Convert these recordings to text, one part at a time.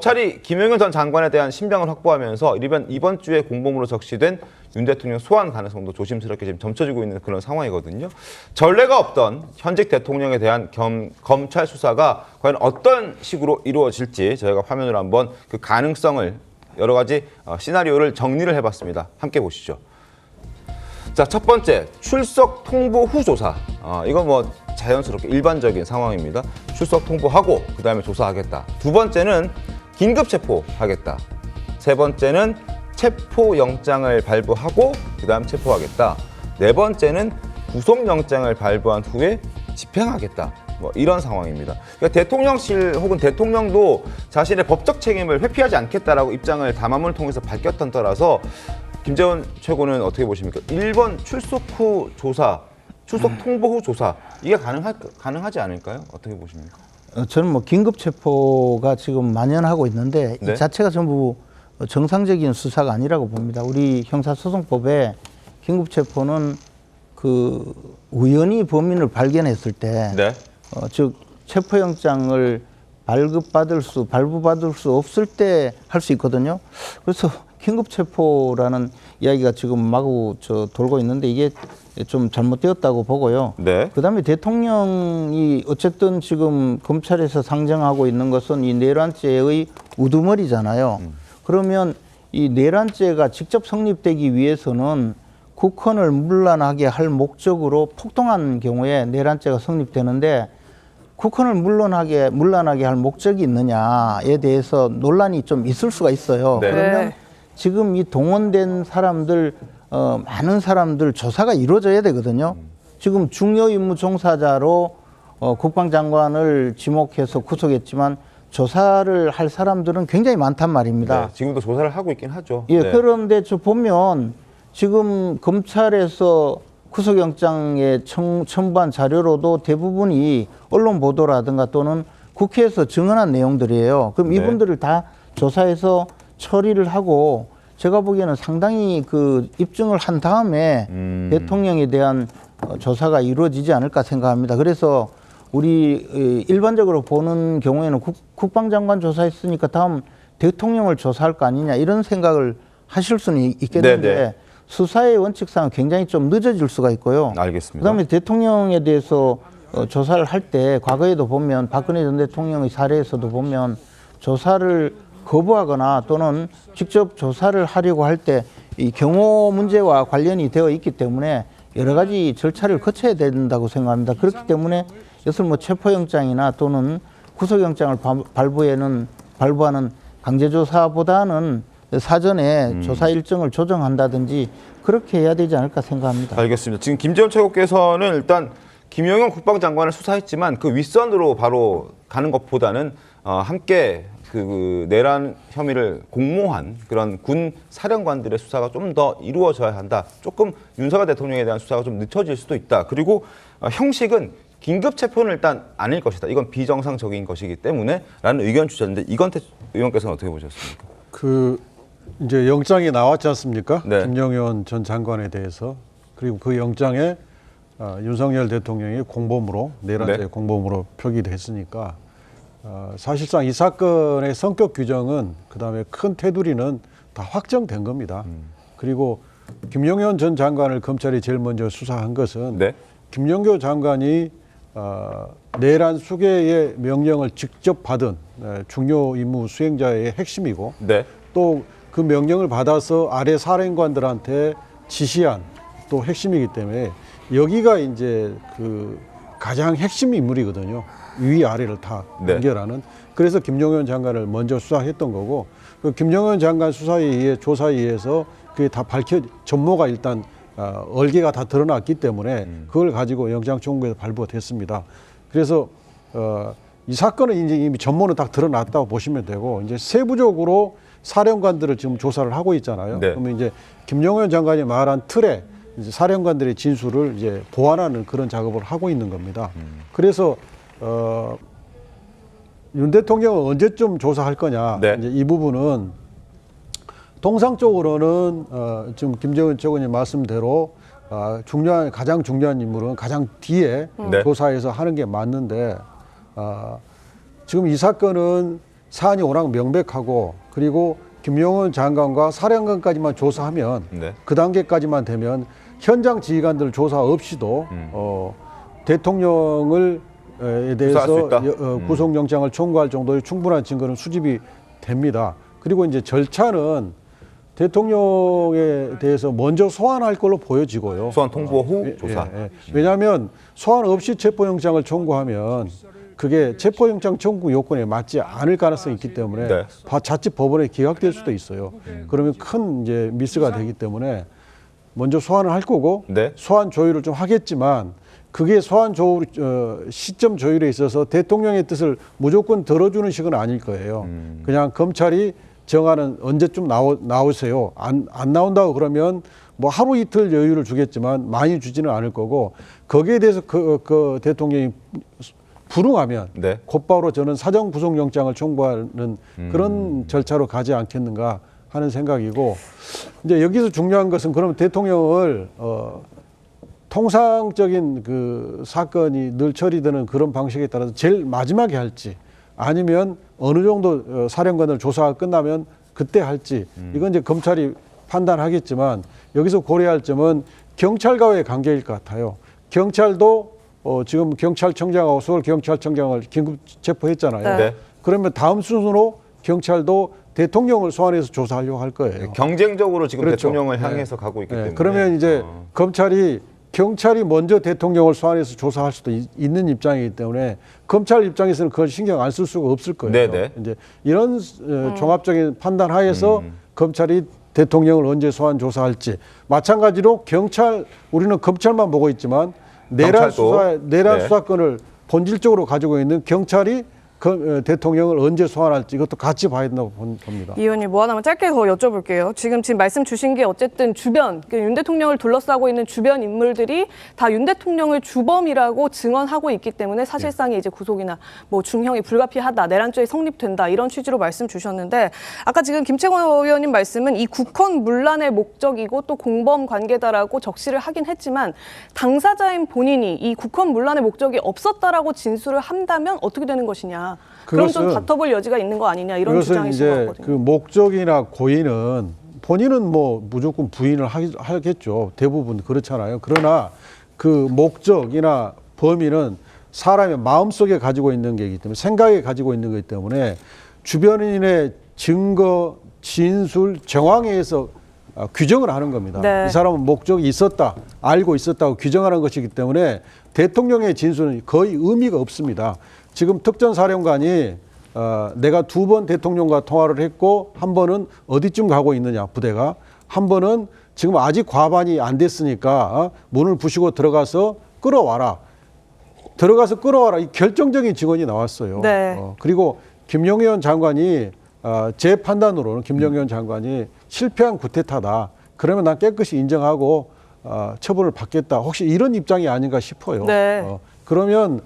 검찰이 김용현 전 장관에 대한 신병을 확보하면서 이번 주에 공범으로 적시된 윤 대통령 소환 가능성도 조심스럽게 지금 점쳐지고 있는 그런 상황이거든요. 전례가 없던 현직 대통령에 대한 검찰 수사가 과연 어떤 식으로 이루어질지 저희가 화면으로 한번 그 가능성을 여러 가지 시나리오를 정리를 해봤습니다. 함께 보시죠. 자, 첫 번째, 출석 통보 후 조사. 이건 뭐 자연스럽게 일반적인 상황입니다. 출석 통보하고 그 다음에 조사하겠다. 두 번째는 긴급 체포하겠다. 세 번째는 체포영장을 발부하고 그 다음 체포하겠다. 네 번째는 구속영장을 발부한 후에 집행하겠다. 뭐 이런 상황입니다. 그러니까 대통령실 혹은 대통령도 자신의 법적 책임을 회피하지 않겠다라고 입장을 담화문을 통해서 밝혔던 터라서 김재원 최고는 어떻게 보십니까? 1번 출석 후 조사, 출석 통보 후 조사 이게 가능하지 않을까요? 어떻게 보십니까? 저는 뭐 긴급 체포가 지금 만연하고 있는데 네? 이 자체가 전부 정상적인 수사가 아니라고 봅니다. 우리 형사소송법에 긴급 체포는 그 우연히 범인을 발견했을 때, 네. 즉 체포영장을 발부받을 수 없을 때 할 수 있거든요. 그래서 긴급체포라는 이야기가 지금 마구 돌고 있는데 이게 좀 잘못되었다고 보고요. 네. 그다음에 대통령이 어쨌든 지금 검찰에서 상정하고 있는 것은 이 내란죄의 우두머리잖아요. 그러면 이 내란죄가 직접 성립되기 위해서는 국헌을 문란하게 할 목적으로 폭동한 경우에 내란죄가 성립되는데 국헌을 문란하게 할 목적이 있느냐에 대해서 논란이 좀 있을 수가 있어요. 네. 그러면 지금 이 동원된 사람들 많은 사람들 조사가 이루어져야 되거든요. 지금 중요 임무 종사자로 국방장관을 지목해서 구속했지만 조사를 할 사람들은 굉장히 많단 말입니다. 네, 지금도 조사를 하고 있긴 하죠. 예, 네. 그런데 저 보면 지금 검찰에서 구속영장에 첨부한 자료로도 대부분이 언론 보도라든가 또는 국회에서 증언한 내용들이에요. 그럼 네. 이분들을 다 조사해서 처리를 하고 제가 보기에는 상당히 그 입증을 한 다음에 대통령에 대한 조사가 이루어지지 않을까 생각합니다. 그래서 우리 일반적으로 보는 경우에는 국방장관 조사했으니까 다음 대통령을 조사할 거 아니냐 이런 생각을 하실 수는 있겠는데 네네. 수사의 원칙상 굉장히 좀 늦어질 수가 있고요. 알겠습니다. 그다음에 대통령에 대해서 조사를 할 때 과거에도 보면 박근혜 전 대통령의 사례에서도 보면 조사를 거부하거나 또는 직접 조사를 하려고 할 때 이 경호 문제와 관련이 되어 있기 때문에 여러 가지 절차를 거쳐야 된다고 생각합니다. 그렇기 때문에 이것을 뭐 체포영장이나 또는 구속영장을 발부하는 강제조사보다는 사전에 조사 일정을 조정한다든지 그렇게 해야 되지 않을까 생각합니다. 알겠습니다. 지금 김재원 최고께서는 일단 김용현 국방장관을 수사했지만 그 윗선으로 바로 가는 것보다는 함께 그 내란 혐의를 공모한 그런 군 사령관들의 수사가 좀 더 이루어져야 한다. 조금 윤석열 대통령에 대한 수사가 좀 늦춰질 수도 있다. 그리고 형식은 긴급 체포는 일단 아닐 것이다. 이건 비정상적인 것이기 때문에 라는 의견 주셨는데 이건태 의원께서는 어떻게 보셨습니까? 이제 영장이 나왔지 않습니까? 네. 김용현 전 장관에 대해서. 그리고 그 영장에 윤석열 대통령이 공범으로 내란죄 네. 공범으로 표기됐으니까 사실상 이 사건의 성격 규정은 그다음에 큰 테두리는 다 확정된 겁니다. 그리고 김용현 전 장관을 검찰이 제일 먼저 수사한 것은 네. 김용현 장관이 내란 수괴의 명령을 직접 받은 중요 임무 수행자의 핵심이고 네. 또 그 명령을 받아서 아래 사령관들한테 지시한 또 핵심이기 때문에 여기가 이제 그 가장 핵심 인물이거든요. 위 아래를 다 네. 연결하는. 그래서 김용현 장관을 먼저 수사했던 거고 그 김용현 장관 수사에 의해 조사에 의해서 그게 다 전모가 일단 얼개가 다 드러났기 때문에 그걸 가지고 영장 청구에서 발부가 됐습니다. 그래서 이 사건은 이제 이미 전모는 딱 드러났다고 보시면 되고 이제 세부적으로 사령관들을 지금 조사를 하고 있잖아요. 네. 그러면 이제 김용현 장관이 말한 틀에 이제 사령관들의 진술을 이제 보완하는 그런 작업을 하고 있는 겁니다. 그래서 윤 대통령은 언제쯤 조사할 거냐? 네. 이제 이 부분은 통상적으로는 지금 김재원 최고님 말씀대로 가장 중요한 인물은 가장 뒤에 네. 조사해서 하는 게 맞는데 지금 이 사건은 사안이 워낙 명백하고 그리고 김용현 장관과 사령관까지만 조사하면 네. 그 단계까지만 되면 현장 지휘관들 조사 없이도 대통령을 에 수사할 수 대해서 있다? 구속영장을 청구할 정도의 충분한 증거는 수집이 됩니다. 그리고 이제 절차는 대통령에 대해서 먼저 소환할 걸로 보여지고요. 소환 통보 후 조사. 왜냐하면 소환 없이 체포영장을 청구하면 그게 체포영장 청구 요건에 맞지 않을 가능성이 있기 때문에 네. 자칫 법원에 기각될 수도 있어요. 그러면 큰 이제 미스가 되기 때문에 먼저 소환을 할 거고 네. 소환 조율을 좀 하겠지만 그게 소환 조율 시점 조율에 있어서 대통령의 뜻을 무조건 들어주는 식은 아닐 거예요. 그냥 검찰이 정하는 언제쯤 나오세요. 안 나온다고 그러면 뭐 하루 이틀 여유를 주겠지만 많이 주지는 않을 거고 거기에 대해서 그 대통령이 불응하면 네. 곧바로 저는 사정 구속영장을 청구하는 그런 절차로 가지 않겠는가 하는 생각이고 이제 여기서 중요한 것은 그러면 대통령을 통상적인 그 사건이 늘 처리되는 그런 방식에 따라서 제일 마지막에 할지 아니면 어느 정도 사령관을 조사가 끝나면 그때 할지 이건 이제 검찰이 판단하겠지만 여기서 고려할 점은 경찰과의 관계일 것 같아요. 경찰도 지금 경찰청장하고 서울경찰청장을 긴급 체포했잖아요. 네. 그러면 다음 순서로 경찰도 대통령을 소환해서 조사하려고 할 거예요. 경쟁적으로 지금 그렇죠. 대통령을 향해서 가고 있기 때문에. 그러면 이제 경찰이 먼저 대통령을 소환해서 조사할 수도 있는 입장이기 때문에 검찰 입장에서는 그걸 신경 안 쓸 수가 없을 거예요. 네네. 이제 이런 종합적인 판단 하에서 검찰이 대통령을 언제 소환 조사할지 마찬가지로 우리는 검찰만 보고 있지만 내란 네. 수사권을 본질적으로 가지고 있는 경찰이 대통령을 언제 소환할지 이것도 같이 봐야 된다고 봅니다. 이 의원님 뭐 하나만 짧게 더 여쭤볼게요. 지금 말씀 주신 게 어쨌든 주변, 윤 대통령을 둘러싸고 있는 주변 인물들이 다 윤 대통령을 주범이라고 증언하고 있기 때문에 사실상의 이제 구속이나 뭐 중형이 불가피하다, 내란죄에 성립된다 이런 취지로 말씀 주셨는데 아까 지금 김채권 의원님 말씀은 이 국헌 문란의 목적이고 또 공범 관계다라고 적시를 하긴 했지만 당사자인 본인이 이 국헌 문란의 목적이 없었다라고 진술을 한다면 어떻게 되는 것이냐? 그럼 좀 다퉈볼 여지가 있는 거 아니냐 이런 주장이신 것 같거든요. 그 목적이나 고의는 본인은 뭐 무조건 부인을 하겠죠. 대부분 그렇잖아요. 그러나 그 목적이나 범위는 사람의 마음속에 가지고 있는 게이기 때문에 생각에 가지고 있는 거기 때문에 주변인의 증거, 진술, 정황에 의해서 규정을 하는 겁니다. 네. 이 사람은 목적이 있었다, 알고 있었다고 규정하는 것이기 때문에 대통령의 진술은 거의 의미가 없습니다. 지금 특전사령관이 내가 2번 대통령과 통화를 했고 한 번은 어디쯤 가고 있느냐 부대가 한 번은 지금 아직 과반이 안 됐으니까 문을 부시고 들어가서 끌어와라. 이 결정적인 증언이 나왔어요. 네. 그리고 김용현 장관이 제 판단으로는 김용현 장관이 실패한 구태타다. 그러면 난 깨끗이 인정하고 처벌을 받겠다. 혹시 이런 입장이 아닌가 싶어요. 네. 그러면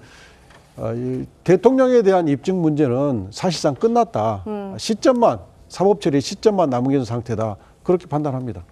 이 대통령에 대한 입증 문제는 사실상 끝났다. 사법 처리 시점만 남은 상태다. 그렇게 판단합니다.